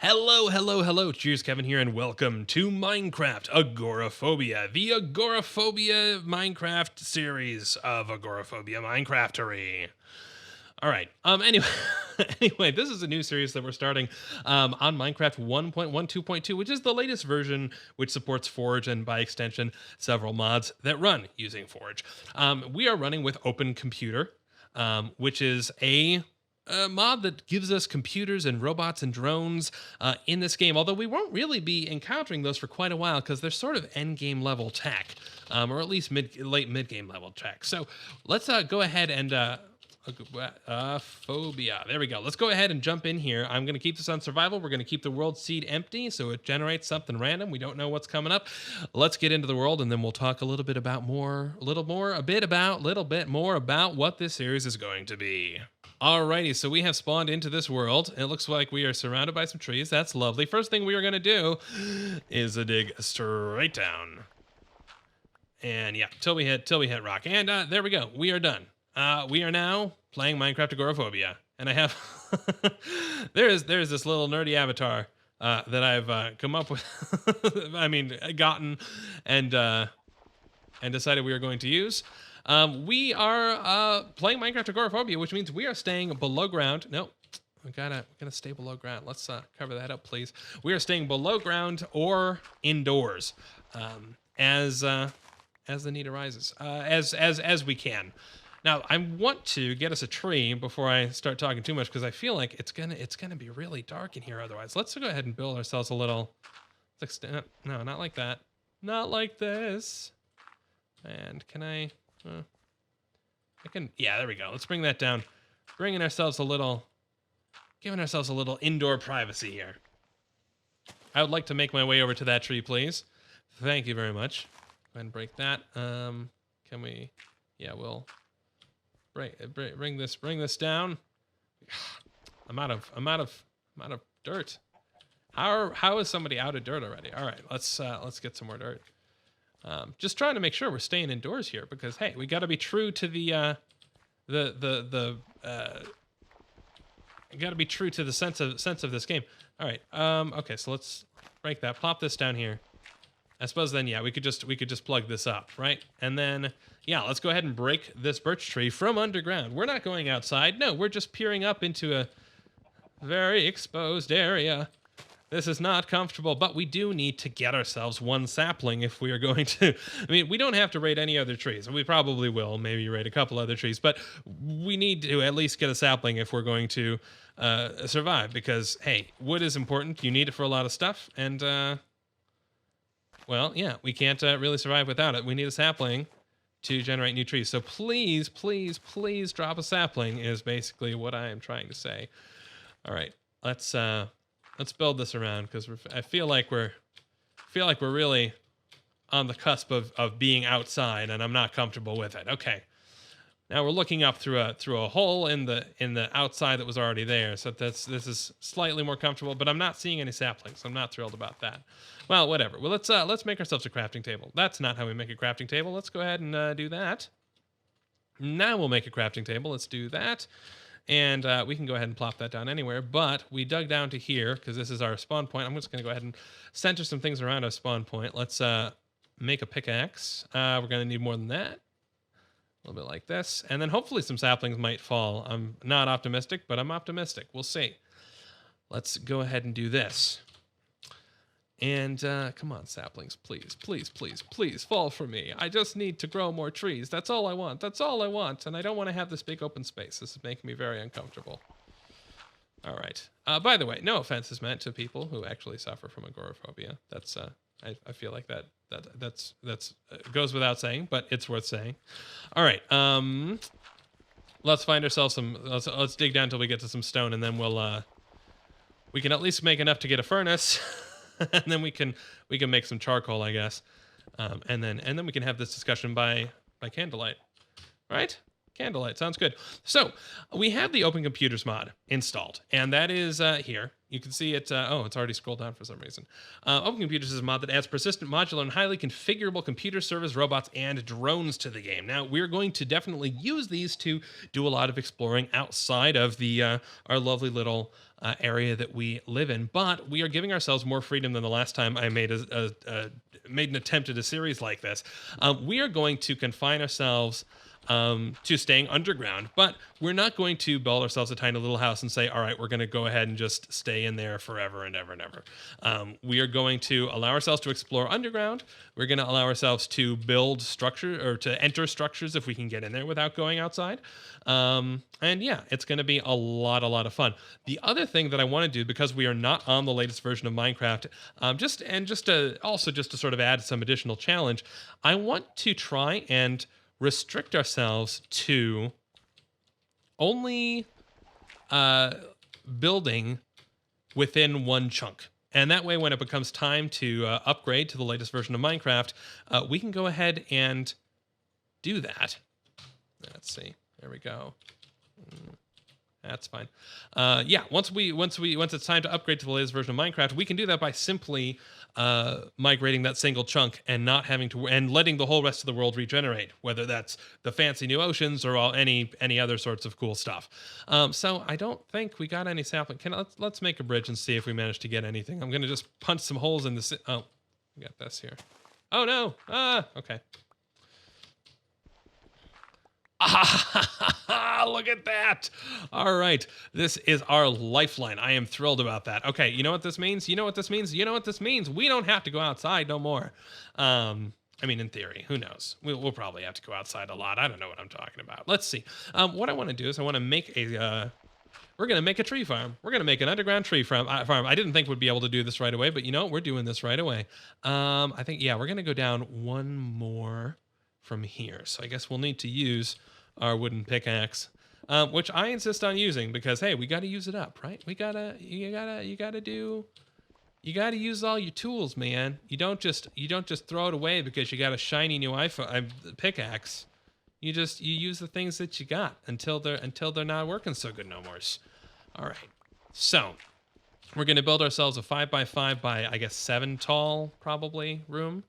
Hello, hello, hello. Cheers, Kevin here, and welcome to Minecraft Agoraphobia, the Agoraphobia Minecraft series of Agoraphobia Minecraftery. All right. Anyway, anyway, this is a new series that we're starting on Minecraft 1.12.2, which is the latest version, which supports Forge and, by extension, several mods that run using Forge. We are running with OpenComputer, which is a mod that gives us computers and robots and drones in this game, although we won't really be encountering those for quite a while because they're sort of end game level tech, or at least late mid game level tech. So let's go ahead and phobia. There we go. Let's go ahead and jump in here. I'm going to keep this on survival. We're going to keep the world seed empty so it generates something random. We don't know what's coming up. Let's get into the world and then we'll talk a little bit more about what this series is going to be. Alrighty, so we have spawned into this world. It looks like we are surrounded by some trees. That's lovely. First thing we are going to do is dig straight down. And yeah, till we hit rock. And there we go. We are done. We are now playing Minecraft Agoraphobia. And I have there's this little nerdy avatar that I've come up with. Gotten and decided we are going to use. We are playing Minecraft Agoraphobia, which means we are staying below ground. No, we're gonna stay below ground. Let's cover that up, please. We are staying below ground or indoors, as the need arises, as we can. Now, I want to get us a tree before I start talking too much because I feel like it's gonna be really dark in here otherwise. Let's go ahead and build ourselves a little. No, not like that. Not like this. And can I? Yeah, there we go. Let's bring that down. Giving ourselves a little indoor privacy here. I would like to make my way over to that tree, please. Thank you very much. Go ahead and break that. Can we? Yeah, we'll bring this down. I'm out of dirt. How is somebody out of dirt already? All right, let's get some more dirt. Just trying to make sure we're staying indoors here because hey, we got to be true to the sense of this game. All right. Okay, so let's break that. Plop this down here. I suppose then yeah, we could just plug this up, right? And then yeah, let's go ahead and break this birch tree from underground. We're not going outside. No, we're just peering up into a very exposed area. This is not comfortable, but we do need to get ourselves one sapling if we are going to. I mean, we don't have to raid any other trees. We probably will, maybe raid a couple other trees, but we need to at least get a sapling if we're going to survive because, hey, wood is important. You need it for a lot of stuff, and, well, yeah, we can't really survive without it. We need a sapling to generate new trees. So please, please, please drop a sapling is basically what I am trying to say. All right, let's build this around because I feel like we're really on the cusp of being outside, and I'm not comfortable with it. Okay, now we're looking up through a hole in the outside that was already there, so this is slightly more comfortable. But I'm not seeing any saplings. So I'm not thrilled about that. Well, whatever. Well, let's make ourselves a crafting table. That's not how we make a crafting table. Let's go ahead and do that. Now we'll make a crafting table. Let's do that. And we can go ahead and plop that down anywhere, but we dug down to here because this is our spawn point. I'm just going to go ahead and center some things around our spawn point. Let's make a pickaxe. We're going to need more than that. A little bit like this. And then hopefully some saplings might fall. I'm not optimistic, but I'm optimistic. We'll see. Let's go ahead and do this. And come on, saplings, please, please, please, please fall for me. I just need to grow more trees. That's all I want. That's all I want. And I don't want to have this big open space. This is making me very uncomfortable. All right. By the way, no offense is meant to people who actually suffer from agoraphobia. That's I feel like that's goes without saying, but it's worth saying. All right. Let's find ourselves some. Let's dig down until we get to some stone, and then we can at least make enough to get a furnace. And then we can make some charcoal, I guess, and then we can have this discussion by candlelight, right? Candlelight sounds good. So we have the OpenComputers mod installed, and that is here. You can see it. Oh, it's already scrolled down for some reason. OpenComputers is a mod that adds persistent, modular, and highly configurable computer servers, robots, and drones to the game. Now, we're going to definitely use these to do a lot of exploring outside of the our lovely little area that we live in. But we are giving ourselves more freedom than the last time I made made an attempt at a series like this. We are going to confine ourselves to staying underground, but we're not going to build ourselves a tiny little house and say, all right, we're going to go ahead and just stay in there forever and ever and ever. We are going to allow ourselves to explore underground. We're going to allow ourselves to build structure or to enter structures if we can get in there without going outside. And yeah, it's going to be a lot of fun. The other thing that I want to do, because we are not on the latest version of Minecraft, just to sort of add some additional challenge, I want to try and restrict ourselves to only building within one chunk. And that way, when it becomes time to upgrade to the latest version of Minecraft, we can go ahead and do that. Let's see. There we go. That's fine. Yeah, once it's time to upgrade to the latest version of Minecraft, we can do that by simply migrating that single chunk and not having to and letting the whole rest of the world regenerate, whether that's the fancy new oceans or any other sorts of cool stuff. So I don't think we got any sapling. Let's make a bridge and see if we manage to get anything. I'm gonna just punch some holes in this. Oh, we got this here. Oh no! Okay. Ah, look at that. All right. This is our lifeline. I am thrilled about that. Okay. You know what this means? You know what this means? You know what this means? We don't have to go outside no more. I mean, in theory, who knows? We'll probably have to go outside a lot. I don't know what I'm talking about. Let's see. What I want to do is I want to make we're going to make a tree farm. We're going to make an underground tree farm. I didn't think we'd be able to do this right away, but you know, we're doing this right away. I think, yeah, we're going to go down one more from here. So I guess we'll need to use our wooden pickaxe, which I insist on using because, hey, we got to use it up, right? You gotta use all your tools, man. You don't just throw it away because you got a shiny new pickaxe. You use the things that you got until they're not working so good no more. All right, so we're gonna build ourselves a 5x5 by I guess 7 tall probably room.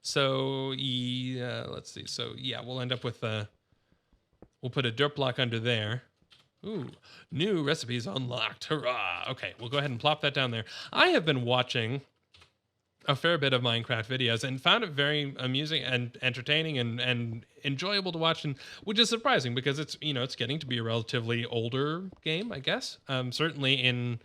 So yeah, let's see. So yeah, we'll end up with we'll put a dirt block under there. Ooh, new recipes unlocked. Hurrah. Okay, we'll go ahead and plop that down there. I have been watching a fair bit of Minecraft videos and found it very amusing and entertaining and enjoyable to watch, and which is surprising because it's getting to be a relatively older game, I guess. Certainly in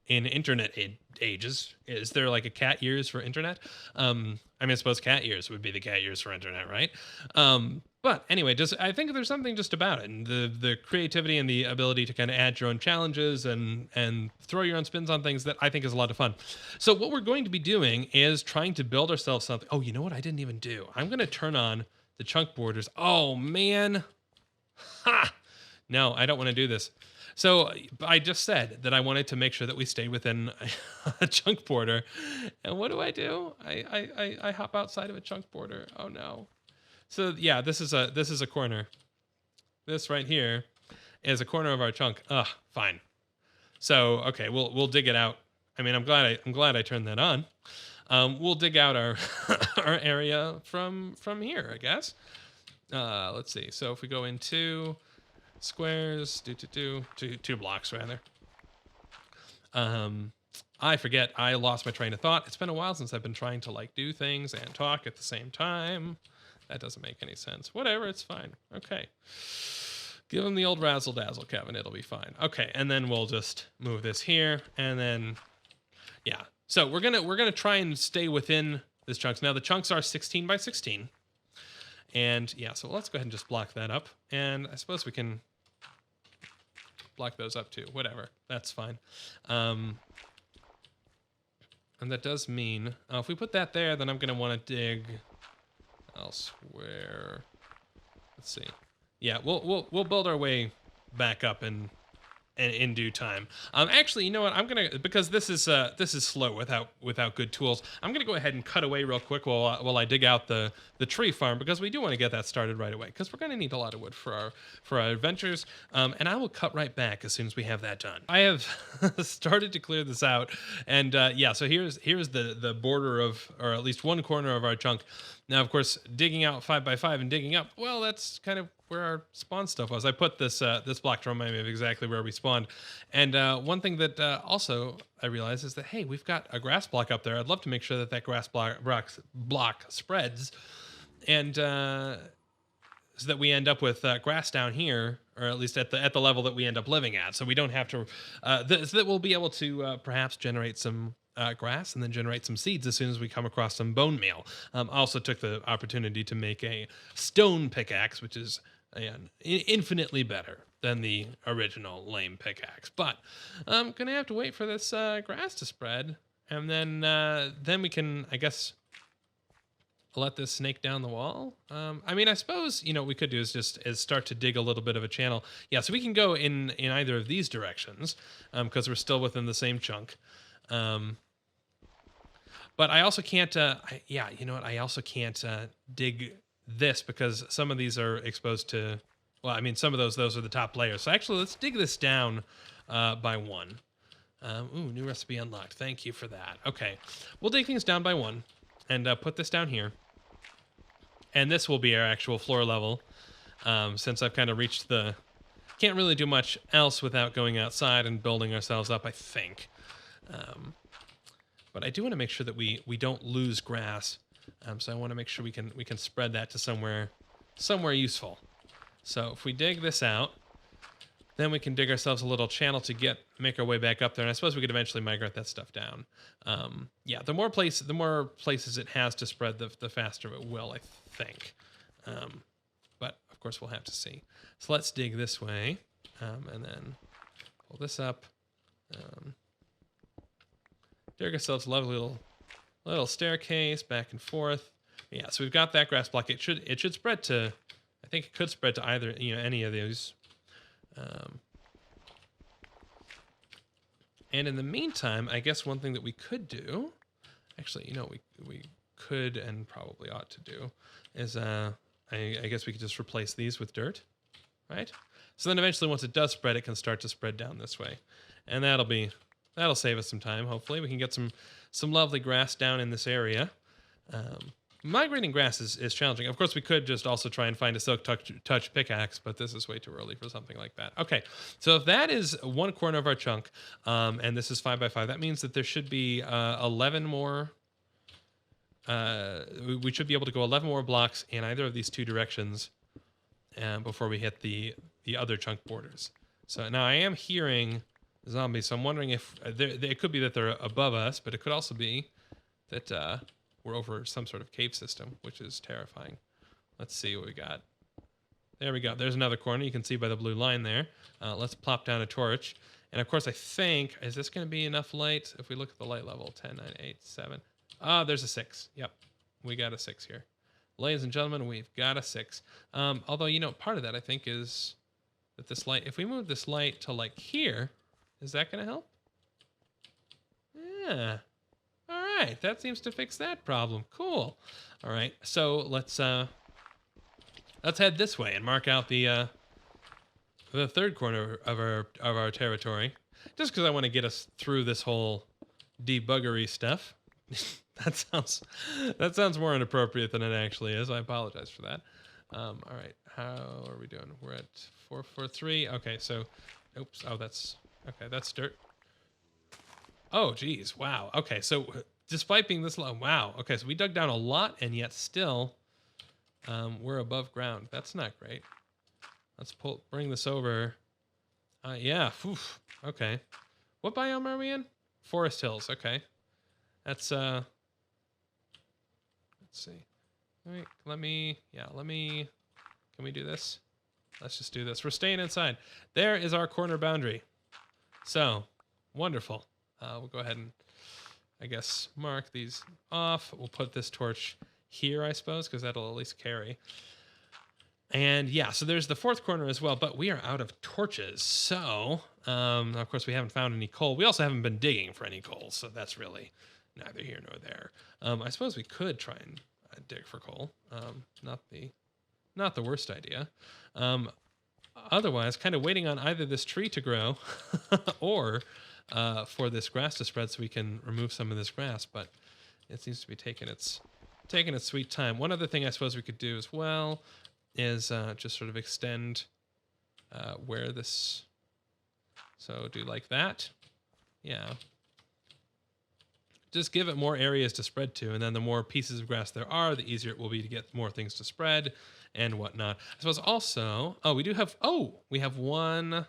internet ages. Is there like a cat years for internet? I mean, I suppose cat years would be the cat years for internet, right? But anyway, I think there's something just about it, and the creativity and the ability to kind of add your own challenges and throw your own spins on things that I think is a lot of fun. So what we're going to be doing is trying to build ourselves something. Oh, you know what I didn't even do? I'm going to turn on the chunk borders. Oh man, ha! No, I don't want to do this. So I just said that I wanted to make sure that we stayed within a chunk border, and what do? I hop outside of a chunk border. Oh no! So yeah, this is a corner. This right here is a corner of our chunk. Ugh, fine. So okay, we'll dig it out. I mean, I'm glad I turned that on. We'll dig out our our area from here, I guess. Let's see. So if we go into squares, two blocks rather. I forget. I lost my train of thought. It's been a while since I've been trying to like do things and talk at the same time. That doesn't make any sense. Whatever, it's fine. Okay. Give him the old razzle dazzle, Kevin. It'll be fine. Okay, and then we'll just move this here, and then yeah. So we're gonna try and stay within this chunks. Now the chunks are 16 by 16, and yeah. So let's go ahead and just block that up, and I suppose we can block those up too. Whatever, that's fine. And that does mean if we put that there, then I'm gonna want to dig elsewhere. Let's see. Yeah, we'll build our way back up and in due time. Actually, you know what? I'm gonna, because this is slow without good tools. I'm gonna go ahead and cut away real quick while I dig out the tree farm, because we do want to get that started right away, because we're gonna need a lot of wood for our adventures. And I will cut right back as soon as we have that done. I have started to clear this out, and yeah. So here's the border of, or at least one corner of our chunk. Now, of course, digging out 5x5 and digging up, well, that's kind of where our spawn stuff was. I put this this block to remind me of exactly where we spawned. And one thing that also I realized is that, hey, we've got a grass block up there. I'd love to make sure that that grass block spreads, and so that we end up with grass down here, or at least at the level that we end up living at. So we don't have to, so that we'll be able to perhaps generate some grass and then generate some seeds as soon as we come across some bone meal. I also took the opportunity to make a stone pickaxe, which is infinitely better than the original lame pickaxe. But I'm gonna have to wait for this grass to spread, and then we can, I guess, let this snake down the wall. I mean, I suppose, you know, what we could do is start to dig a little bit of a channel. Yeah, so we can go in either of these directions, because we're still within the same chunk. But I also can't, yeah, you know what? I also can't dig this, because some of these are exposed to, well, I mean, some of those are the top layers. So actually, let's dig this down by one. Ooh, new recipe unlocked. Thank you for that. Okay, we'll dig things down by one and put this down here. And this will be our actual floor level, since I've kind of reached the, can't really do much else without going outside and building ourselves up, I think. But I do want to make sure that we don't lose grass. So I want to make sure we can spread that to somewhere useful. So if we dig this out, then we can dig ourselves a little channel to make our way back up there. And I suppose we could eventually migrate that stuff down. Yeah, the more places it has to spread, the faster it will, I think. But of course we'll have to see. So let's dig this way, and then pull this up. Dig ourselves a lovely little staircase back and forth. Yeah, so we've got that grass block. It should spread to, I think it could spread to either, you know, any of these. And in the meantime, I guess one thing that we could do, actually, you know, we could and probably ought to do, is I guess we could just replace these with dirt, right? So then eventually, once it does spread, it can start to spread down this way, and that'll save us some time. Hopefully, we can get some lovely grass down in this area. Migrating grass is challenging. Of course, we could just also try and find a silk touch pickaxe, but this is way too early for something like that. Okay, so if that is one corner of our chunk, and this is 5x5, that means that there should be 11 more. We should be able to go 11 more blocks in either of these two directions before we hit the other chunk borders. So now I am hearing zombies, so I'm wondering if it could be that they're above us, but it could also be that we're over some sort of cave system, which is terrifying. Let's see what we got. There we go. There's another corner. You can see by the blue line there. Let's plop down a torch. And of course, I think, is this going to be enough light? If we look at the light level, 10, 9, 8, 7. Ah, there's a 6. Yep, we got a 6 here. Ladies and gentlemen, we've got a 6. Although, you know, part of that, I think, is that this light, if we move this light to like here, is that going to help? Yeah. All right, that seems to fix that problem. Cool. All right, so let's head this way and mark out the third corner of our territory, just because I want to get us through this whole debuggery stuff. that sounds more inappropriate than it actually is. I apologize for that. All right, how are we doing? We're at 443. Okay, so, oops. Oh, that's okay. That's dirt. Oh, geez. Wow. Okay, so despite being this low, wow. Okay, so we dug down a lot, and yet still, we're above ground. That's not great. Let's bring this over. Yeah. Whew, okay. What biome are we in? Forest Hills. Okay. That's let's see. Wait, let me. Can we do this? Let's just do this. We're staying inside. There is our corner boundary. So, wonderful. We'll go ahead and, I guess, mark these off. We'll put this torch here, I suppose, because that'll at least carry. And yeah, so there's the fourth corner as well, but we are out of torches. So, of course, we haven't found any coal. We also haven't been digging for any coal, so that's really neither here nor there. I suppose we could try and dig for coal. Not the worst idea. Otherwise, kind of waiting on either this tree to grow or for this grass to spread so we can remove some of this grass, but it seems to be taking its sweet time. One other thing I suppose we could do as well is just sort of extend where this, so do like that. Yeah. Just give it more areas to spread to, and then the more pieces of grass there are, the easier it will be to get more things to spread and whatnot. I suppose also, we have one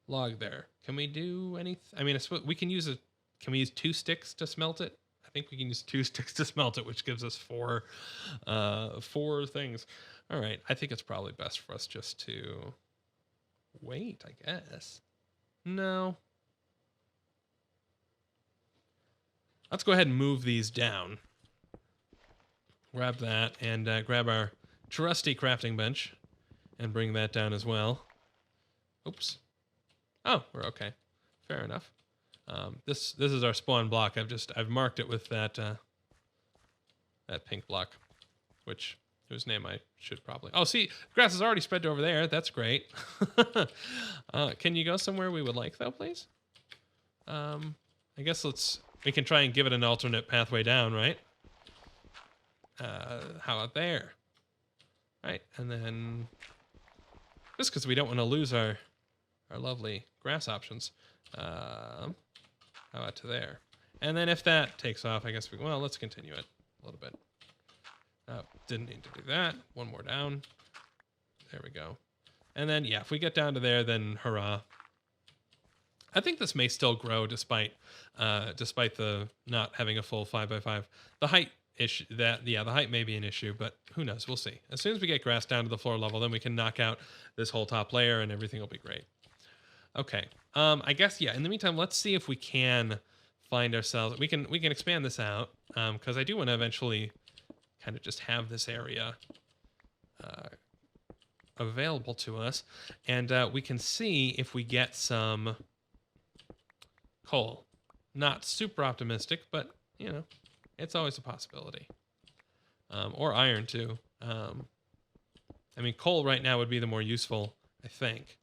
log there. Can we do anything? I mean, I suppose we can use can we use 2 sticks to smelt it? I think we can use 2 sticks to smelt it, which gives us 4 things. All right, I think it's probably best for us just to wait, I guess. No. Let's go ahead and move these down. Grab that and grab our trusty crafting bench and bring that down as well. Oops. Oh, we're okay. Fair enough. This is our spawn block. I've marked it with that that pink block, whose name I should probably. Oh, see, grass is already spread over there. That's great. Can you go somewhere we would like though, please? I guess we can try and give it an alternate pathway down, right? How about there? Right, and then just because we don't want to lose our lovely grass options. How about to there? And then if that takes off, I guess let's continue it a little bit. Didn't need to do that. One more down. There we go. And then, yeah, if we get down to there, then hurrah. I think this may still grow despite the not having a full 5x5. The height issue, the height may be an issue, but who knows? We'll see. As soon as we get grass down to the floor level, then we can knock out this whole top layer and everything will be great. Okay. I guess, yeah, in the meantime, let's see if we can find ourselves. We can expand this out because I do want to eventually kind of just have this area available to us, and we can see if we get some coal. Not super optimistic, but you know, it's always a possibility. Or iron too. I mean, coal right now would be the more useful, I think.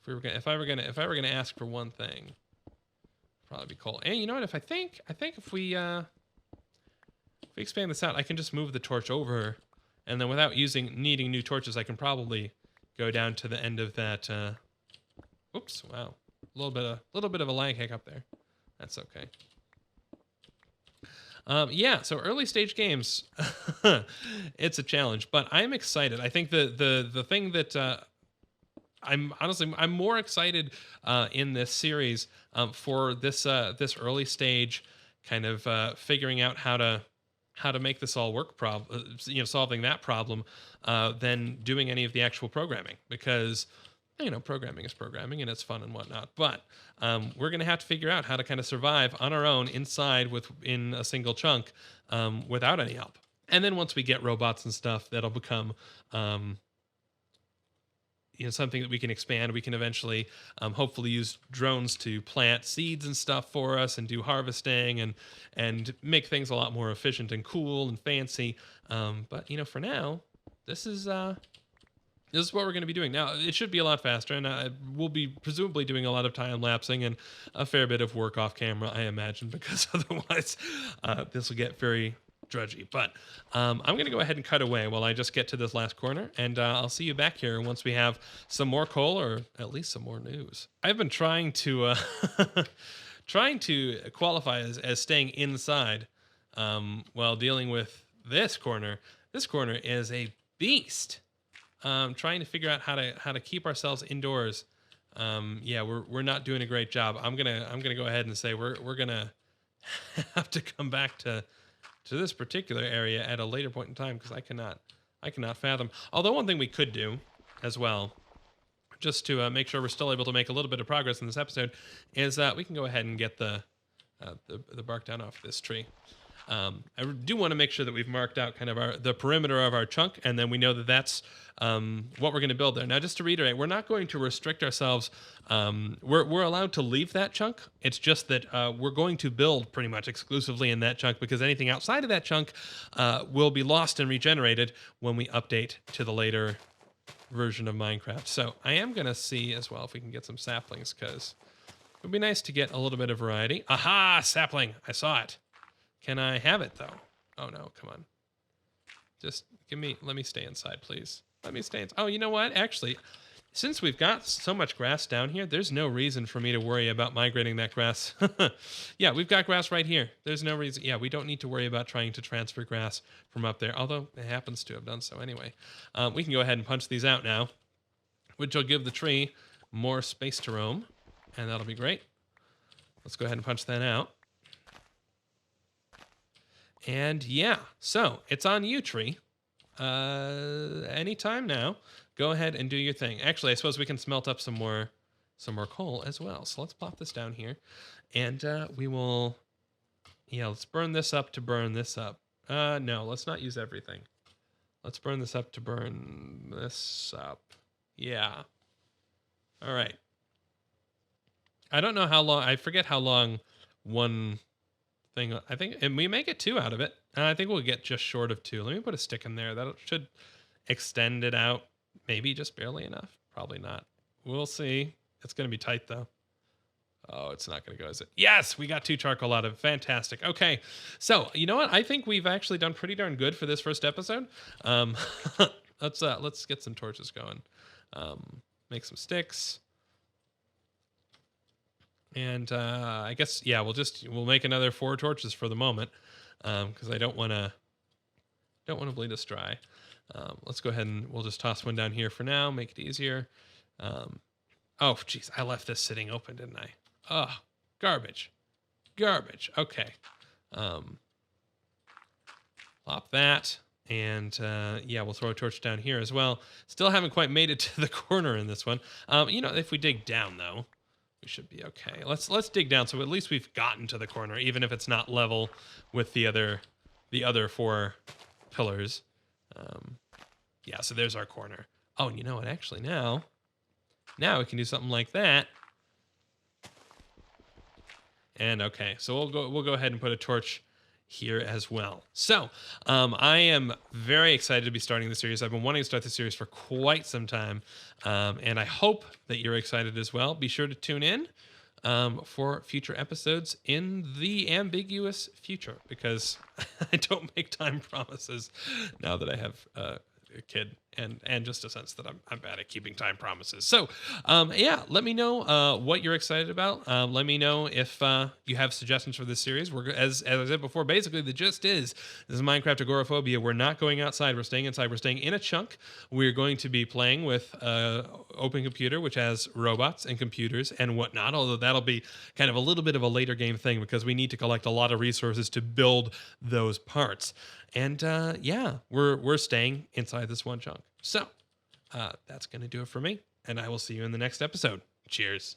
If I were gonna ask for one thing, probably be coal. And you know what? I think if we expand this out, I can just move the torch over, and then without needing new torches, I can probably go down to the end of that. Oops! Wow, a little bit of a lag hiccup there. That's okay. Yeah, so early stage games, it's a challenge, but I'm excited. I think the thing that I'm more excited in this series for this early stage kind of figuring out how to make this all work, solving that problem, than doing any of the actual programming, because you know, programming is programming and it's fun and whatnot, but we're going to have to figure out how to kind of survive on our own in a single chunk without any help. And then once we get robots and stuff, that'll become something that we can expand. We can eventually hopefully use drones to plant seeds and stuff for us and do harvesting and make things a lot more efficient and cool and fancy. But you know, for now, this is what we're going to be doing. Now, it should be a lot faster, and we'll be presumably doing a lot of time lapsing and a fair bit of work off camera, I imagine, because otherwise this will get very drudgy. But I'm going to go ahead and cut away while I just get to this last corner, and I'll see you back here once we have some more coal, or at least some more news. I've been trying to qualify as staying inside while dealing with this corner. This corner is a beast. Trying to figure out how to keep ourselves indoors. Yeah, we're not doing a great job. I'm gonna go ahead and say we're gonna have to come back to this particular area at a later point in time, because I cannot fathom. Although one thing we could do as well, just to make sure we're still able to make a little bit of progress in this episode, is we can go ahead and get the bark down off this tree. I do want to make sure that we've marked out kind of the perimeter of our chunk, and then we know that that's what we're going to build there. Now, just to reiterate, we're not going to restrict ourselves. We're allowed to leave that chunk. It's just that we're going to build pretty much exclusively in that chunk, because anything outside of that chunk will be lost and regenerated when we update to the later version of Minecraft. So I am going to see as well if we can get some saplings, because it would be nice to get a little bit of variety. Aha, sapling. I saw it. Can I have it though? Oh no, come on. Just let me stay inside, please. Let me stay inside. Oh, you know what? Actually, since we've got so much grass down here, there's no reason for me to worry about migrating that grass. Yeah, we've got grass right here. There's no reason. Yeah, we don't need to worry about trying to transfer grass from up there, although it happens to have done so anyway. We can go ahead and punch these out now, which will give the tree more space to roam, and that'll be great. Let's go ahead and punch that out. And yeah, so it's on you, tree. Anytime now, go ahead and do your thing. Actually, I suppose we can smelt up some more coal as well. So let's plop this down here, and we will. Yeah, let's burn this up to burn this up. No, let's not use everything. Let's burn this up to burn this up. Yeah. All right. I don't know how long. I forget how long one thing. I think, and we may get 2 out of it. And I think we'll get just short of 2. Let me put a stick in there. That should extend it out. Maybe just barely enough. Probably not. We'll see. It's going to be tight though. Oh, it's not going to go, is it? Yes, we got 2 charcoal out of it. Fantastic. Okay, so you know what? I think we've actually done pretty darn good for this first episode. Let's get some torches going. Make some sticks. And I guess, yeah, we'll make another 4 torches for the moment, because I don't want to bleed us dry. Let's go ahead and we'll just toss one down here for now, make it easier. Oh, geez, I left this sitting open, didn't I? Oh, garbage. Okay. Plop that, and yeah, we'll throw a torch down here as well. Still haven't quite made it to the corner in this one. You know, if we dig down though, we should be okay. Let's dig down, so at least we've gotten to the corner, even if it's not level with the other 4 pillars. Yeah, so there's our corner. Oh, and you know what? Actually, now we can do something like that. And okay, so we'll go ahead and put a torch here as well. So I am very excited to be starting the series. I've been wanting to start the series for quite some time, and I hope that you're excited as well. Be sure to tune in for future episodes in the ambiguous future, because I don't make time promises now that I have a kid, and just a sense that I'm bad at keeping time promises. So yeah, let me know what you're excited about. Let me know if you have suggestions for this series. We're, as I said before, basically the gist is this is Minecraft Agoraphobia. We're not going outside. We're staying inside. We're staying in a chunk. We're going to be playing with OpenComputer, which has robots and computers and whatnot, although that'll be kind of a little bit of a later game thing, because we need to collect a lot of resources to build those parts. And yeah, we're staying inside this one chunk. So that's going to do it for me, and I will see you in the next episode. Cheers.